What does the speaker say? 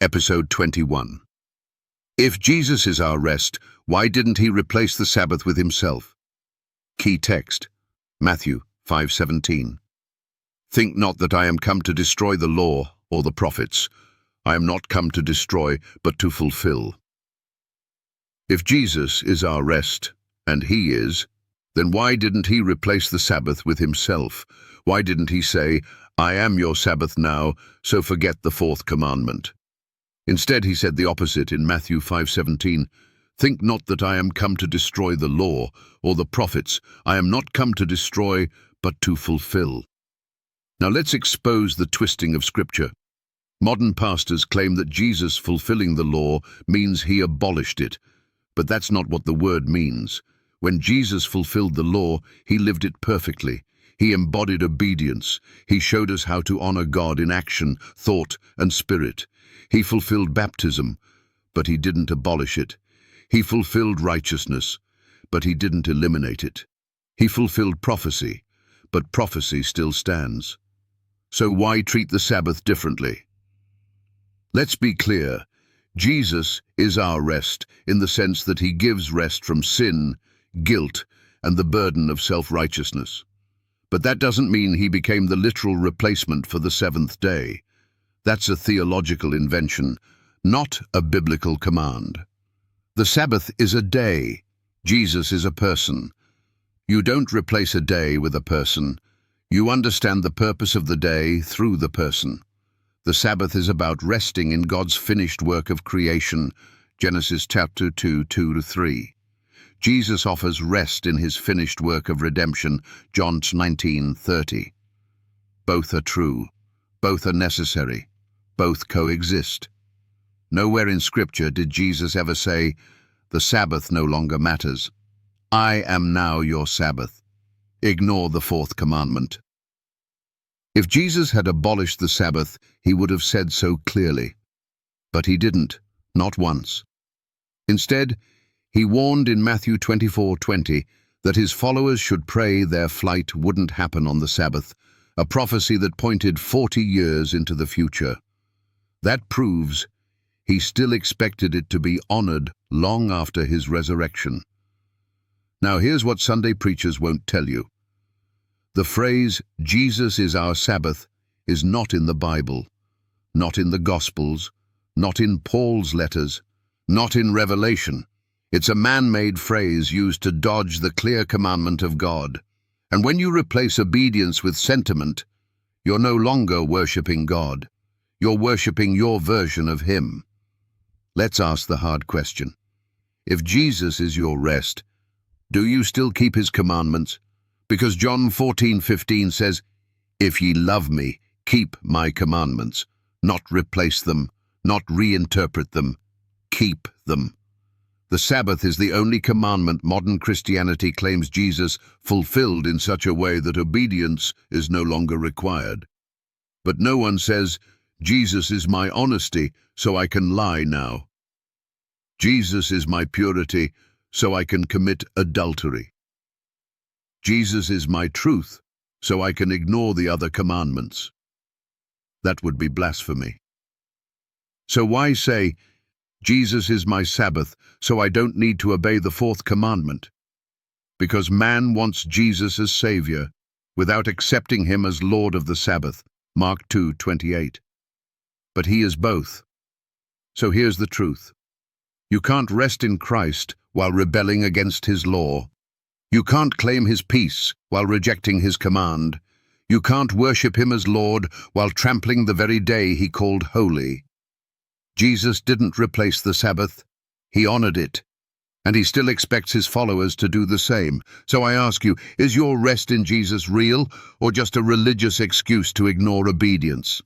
Episode 21. If Jesus is our rest, why didn't he replace the Sabbath with himself? Key text, Matthew 5:17. Think not that I am come to destroy the law or the prophets. I am not come to destroy, but to fulfill. If Jesus is our rest, and he is, then why didn't he replace the Sabbath with himself? Why didn't he say, I am your Sabbath now, so forget the fourth commandment? Instead, he said the opposite in Matthew 5:17. Think not that I am come to destroy the law or the prophets. I am not come to destroy, but to fulfill. Now let's expose the twisting of Scripture. Modern pastors claim that Jesus fulfilling the law means he abolished it, but that's not what the word means. When Jesus fulfilled the law, he lived it perfectly. He embodied obedience. He showed us how to honor God in action, thought, and spirit. He fulfilled baptism, but he didn't abolish it. He fulfilled righteousness, but he didn't eliminate it. He fulfilled prophecy, but prophecy still stands. So why treat the Sabbath differently? Let's be clear. Jesus is our rest in the sense that he gives rest from sin, guilt, and the burden of self-righteousness. But that doesn't mean he became the literal replacement for the seventh day. That's a theological invention, not a biblical command. The Sabbath is a day. Jesus is a person. You don't replace a day with a person. You understand the purpose of the day through the person. The Sabbath is about resting in God's finished work of creation, Genesis chapter 2:2-3. Jesus offers rest in his finished work of redemption, John 19:30. Both are true. Both are necessary. Both coexist. Nowhere in Scripture did Jesus ever say, the Sabbath no longer matters. I am now your Sabbath. Ignore the fourth commandment. If Jesus had abolished the Sabbath, he would have said so clearly. But he didn't, not once. Instead, he warned in Matthew 24:20 that his followers should pray their flight wouldn't happen on the Sabbath, a prophecy that pointed 40 years into the future. That proves he still expected it to be honored long after his resurrection. Now here's what Sunday preachers won't tell you. The phrase, Jesus is our Sabbath, is not in the Bible, not in the Gospels, not in Paul's letters, not in Revelation. It's a man-made phrase used to dodge the clear commandment of God. And when you replace obedience with sentiment, you're no longer worshipping God. You're worshipping your version of him. Let's ask the hard question. If Jesus is your rest, do you still keep his commandments? Because John 14:15 says, If ye love me, keep my commandments. Not replace them, not reinterpret them. Keep them. The Sabbath is the only commandment modern Christianity claims Jesus fulfilled in such a way that obedience is no longer required. But no one says, Jesus is my honesty, so I can lie now. Jesus is my purity, so I can commit adultery. Jesus is my truth, so I can ignore the other commandments. That would be blasphemy. So why say, Jesus is my Sabbath, so I don't need to obey the fourth commandment? Because man wants Jesus as Savior, without accepting him as Lord of the Sabbath, Mark 2:28. But he is both. So here's the truth. You can't rest in Christ while rebelling against his law. You can't claim his peace while rejecting his command. You can't worship him as Lord while trampling the very day he called holy. Jesus didn't replace the Sabbath. He honored it. And he still expects his followers to do the same. So I ask you, is your rest in Jesus real or just a religious excuse to ignore obedience?